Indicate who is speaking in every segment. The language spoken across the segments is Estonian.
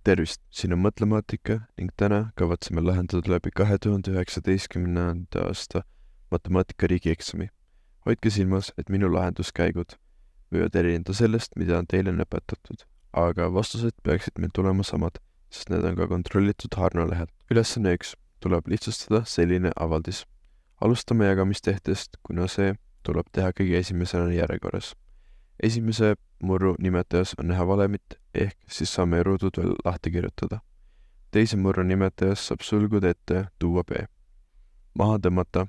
Speaker 1: Tervist, siin on Mõtlemaatika ning täna kavatseme lahendada läbi 2019. aasta matemaatika riigieksami. Hoidke silmas, et minu lahenduskäigud võivad erineda sellest, mida on teile õpetatud, aga vastused peaksid meil tulema samad, sest need on ka kontrollitud Harno lehelt. Ülesanne 1. Tuleb lihtsustada selline avaldis. Alustame jagamistehtest, kuna see tuleb teha kõige esimesena järjekorras. Esimese murru nimetajas on näha valemit, ehk siis saame ruudud veel lahti kirjutada. Teise murru nimetajas saab sulgude ette tuua B. Maha tõmmata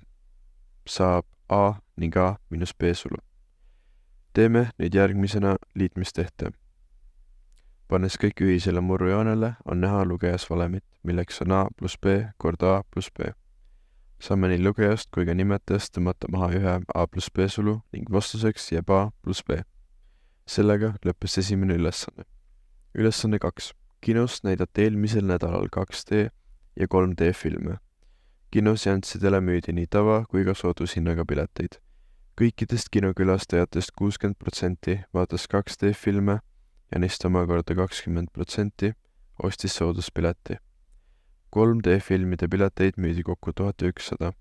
Speaker 1: saab A ning A miinus B sulu. Teeme nüüd järgmisena liitmistehte. Pannes kõik ühisele murrujoonele on näha lugejas valemit, milleks on A plus B kord A plus B. Saame nii lugejast kui ka nimetajast tõmmata maha ühe A plus B sulu ning vastuseks jääb A plus B. Sellega lõppes esimene ülesanne. Ülesanne 2. Kinos näidati eelmisel nädalal 2D ja 3D filme. Kinoseanssidele müüdi nii tava kui ka soodushinnaga pileteid. Kõikidest kinokülastajatest 60% vaatas 2D filme ja neist omakorda 20% ostis sooduspileti. 3D filmide pileteid müüdi kokku 1100.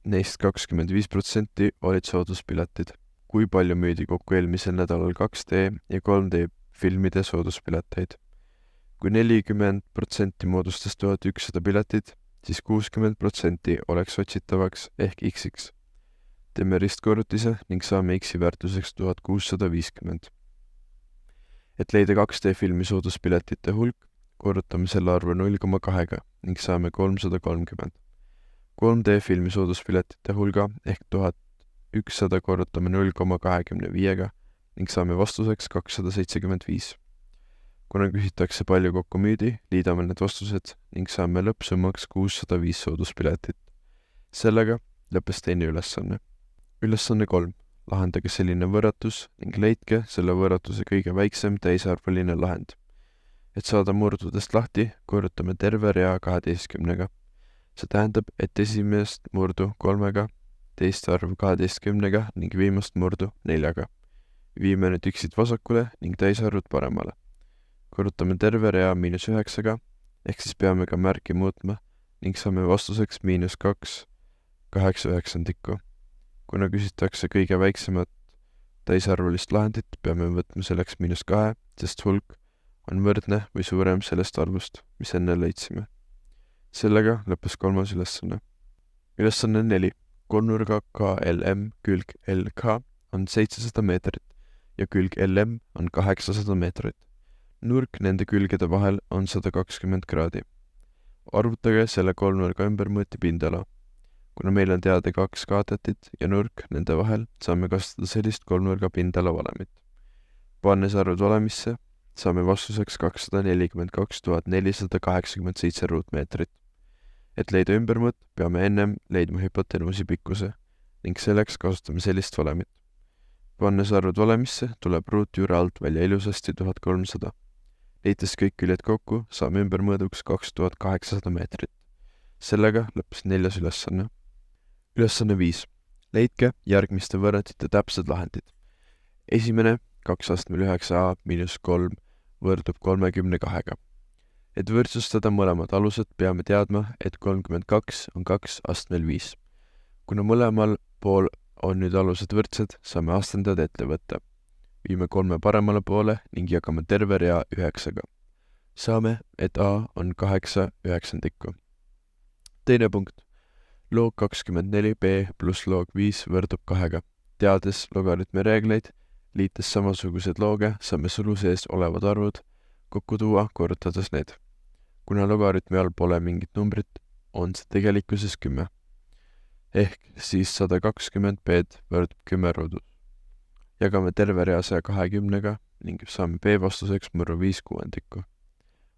Speaker 1: Neist 25% olid sooduspiletid. Kui palju müüdi kokku eelmisel nädalal 2D ja 3D filmide sooduspileteid. Kui 40% moodustas 1100 piletit, siis 60% oleks otsitavaks ehk X-iks. Teeme ristkorrutise ning saame X-i väärtuseks 1650. Et leida 2D filmi sooduspiletite hulk, korrutame selle arvu 0,2 ning saame 330. 3D filmi sooduspiletite hulga ehk 1100 korrutame 0,25 ning saame vastuseks 275. Kuna küsitakse palju kokku müüdi, liidame need vastused ning saame lõppsummaks 605 sooduspiletit. Sellega lõppes teine ülesanne. Ülesanne 3. Lahendage selline võrratus ning leidke selle võrratuse kõige väiksem täisarvuline lahend. Et saada murdudest lahti, korrutame terve rea 12-ga. See tähendab, et esimest murdu 3-ga, teist arvu 12-ga ning viimast murdu 4-ga. Viime nüüd X-id vasakule ning täisarvud paremale. Korrutame terve rea -9-ga, ehk siis peame ka märki muutma ning saame vastuseks -2 8/9. Kuna küsitakse kõige väiksemat täisarvulist lahendit, peame võtma selleks -2, sest hulk on võrdne või suurem sellest arvust, mis enne leidsime. Sellega lõppes kolmas ülesanne. Ülesanne 4. Kolmnurga KLM külg LK on 700 meetrit ja külg LM on 800 meetrit. Nurk nende külgede vahel on 120 kraadi. Arvutage selle kolmnurga ümbermõõti pindala. Kuna meil on teada 2 kaatetit ja nurk nende vahel, saame kasutada sellist kolmnurga pindala valemit. Pannes arvud valemisse, saame vastuseks 242 487 ruutmeetrit. Et leida ümbermõõt, peame ennem leidma hüpotenuusi pikkuse ning selleks kasutame sellist valemit. Pannes arvud valemisse, tuleb ruutjuure alt välja ilusasti 1300. Leites kõik küljed kokku, saame ümbermõõduks 2800 meetrit. Sellega lõppes neljas ülesanne. Ülesanne 5. Leidke järgmiste võrratite täpsed lahendid. Esimene 2/9a - 3 võrdub 32-ga. Et võrdsustada mõlemad alused, peame teadma, et 32 on 2/5. Kuna mõlemal pool on nüüd alused võrdsed, saame astendajad ette võtta. Viime 3 paremale poole ning jagame terve rea 9-ga. Saame, et A on 8/9. Teine punkt. Loog 24b pluss loog 5 võrdub 2-ga. Teades logarütmi reegleid, liites samasugused looge, saame sulu sees olevad arvud kokku tuua, korrutades need. Kuna logarütmi all pole mingit numbrit, on see tegelikkuses 10. Ehk siis 120b võrdub 10 ruudus. Jagame terve rea 120-ga ning saame B vastuseks murru 5/6.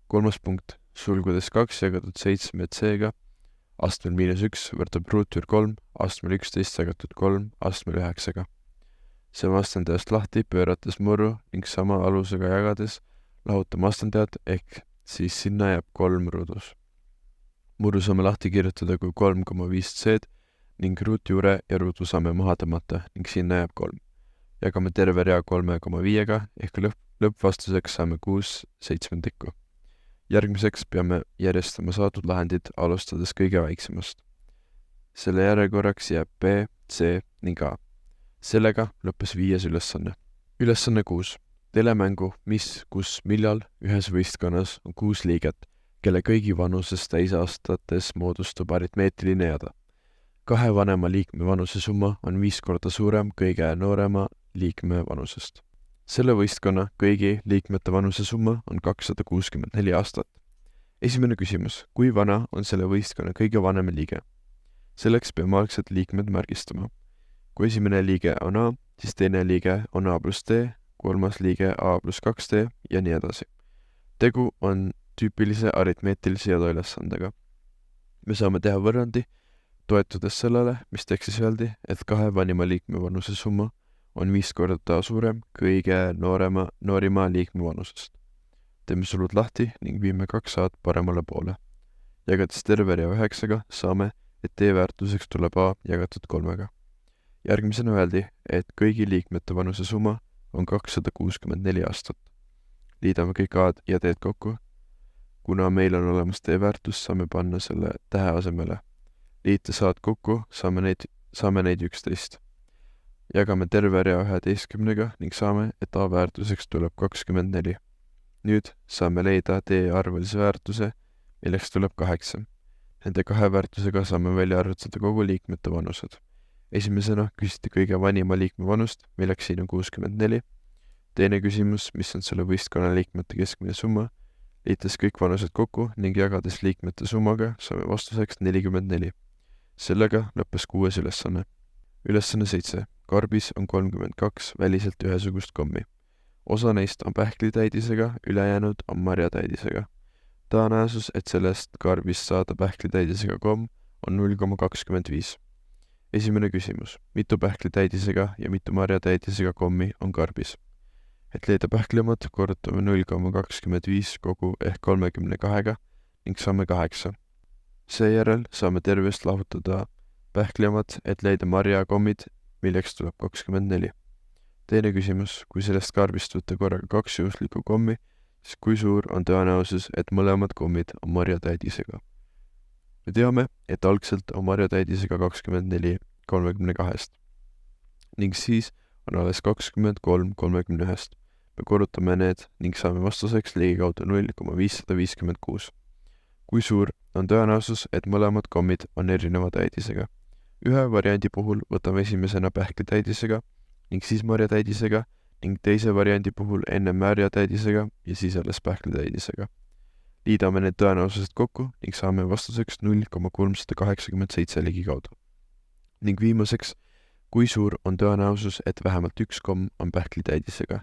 Speaker 1: Kolmas punkt. Sulgudes 2 jagatud 7c-ga astmel -1 võrdub ruutjuur 3, astmel 11 jagatud 3, astmel 9-ga. Saame astendajast lahti pöörates murru ning sama alusega jagades lahutame astendajad ehk siis sinna jääb 3 ruudus. Murru saame lahti kirjutada kui 3,5c ning ruutjuure ja ruudu saame maha tõmmata ning sinna jääb 3. Jagame terve rea 3,5-ga ehk lõppvastuseks saame 6/7. Järgmiseks peame järjestama saadud lahendid, alustades kõige väiksemast. Selle järjekorraks jääb B, C ning A. Sellega lõppes 5. ülesanne. Ülesanne 6. Telemängu Mis, kus, millal ühes võistkonnas on 6 liiget, kelle kõigi vanuses täisaastates moodustub aritmeetiline jada. 2 vanema liikme vanuse summa on 5 korda suurem kõige noorema liikme vanusest. Selle võistkonna kõigi liikmete vanuse summa on 264 aastat. Esimene küsimus. Kui vana on selle võistkonna kõige vanem liige? Selleks peame algsed liikmed märgistama. Kui esimene liige on A, siis teine liige on A plus D, kolmas liige A plus 2D ja nii edasi. Tegu on tüüpilise aritmeetilise jada ülesandega. Me saame teha võrrandi, toetudes sellele, mis tekstis öeldi, et 2 vanima liikme vanuse summa on 5 korda suurem kõige noorima liikme vanusest. Teeme sulud lahti ning viime 2 A-d paremale poole. Jagades terve rea 9-ga saame, et D-väärtuseks tuleb A jagatud 3-ga. Järgmisena öeldi, et kõigi liikmete vanuse summa on 264 aastat. Liidame kõik A-d ja D-d kokku. Kuna meil on olemas D-väärtus, saame panna selle tähe asemele. Liites A-d kokku saame neid 11. Jagame terve rea 11-ga ning saame, et A väärtuseks tuleb 24. Nüüd saame leida D arvelise väärtuse, milleks tuleb 8. Nende 2 väärtusega saame välja arvutada kogu liikmete vanused. Esimesena küsiti kõige vanima liikme vanust, milleks siin on 64. Teine küsimus, mis on selle võistkonna liikmete keskmine summa, liites kõik vanused kokku ning jagades liikmete summaga saame vastuseks 44. Sellega lõppes 6. ülesanne. Ülesanne 7. Karbis on 32 väliselt ühesugust kommi. Osa neist on pähklitäidisega, ülejäänud on marjatäidisega. Tõenäosus, et sellest karbist saada pähklitäidisega komm on 0,25. Esimene küsimus. Mitu pähklitäidisega ja mitu marjatäidisega kommi on karbis? Et leida pähkliomad, korrutame 0,25 kogu ehk 32-ga ning saame 8. Seejärel saame tervest lahutada pähkliomad, et leida marjakommid, milleks tuleb 24. Teine küsimus. Kui sellest karbist võtta korraga 2 juhuslikku kommi, siis kui suur on tõenäosus, et mõlemad kommid on marjatäidisega? Me teame, et algselt on marjatäidisega 24 32-st ning siis on alles 23 31-st. Me korrutame need ning saame vastuseks ligikaudu 0,556. Kui suur on tõenäosus, et mõlemad kommid on erineva täidisega? Ühe variandi puhul võtame esimesena pähklitäidisega ning siis marjatäidisega ning teise variandi puhul enne marjatäidisega ja siis alles pähklitäidisega. Liidame need tõenäosused kokku ning saame vastuseks 0,387 ligikaudu. Ning viimaseks, kui suur on tõenäosus, et vähemalt 1 komm on pähklitäidisega?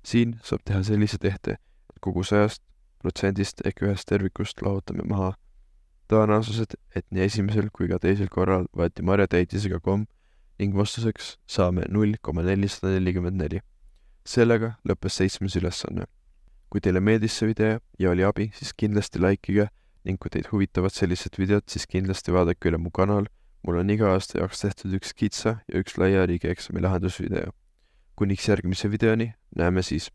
Speaker 1: Siin saab teha sellise tehte, et kogu 100% ehk ühest tervikust lahutame maha tõenäosused, et nii esimesel kui ka teisel korral võeti marjatäidisega komm ning vastuseks saame 0,444. Sellega lõppes 7. ülesanne. Kui teile meeldis see video ja oli abi, siis kindlasti likeige ning kui teid huvitavad sellised videod, siis kindlasti vaadake üle mu kanal. Mul on iga aasta jaoks tehtud üks kitsa ja üks laia riigieksami lahendusvideo. Kuniks järgmise videoni, näeme siis!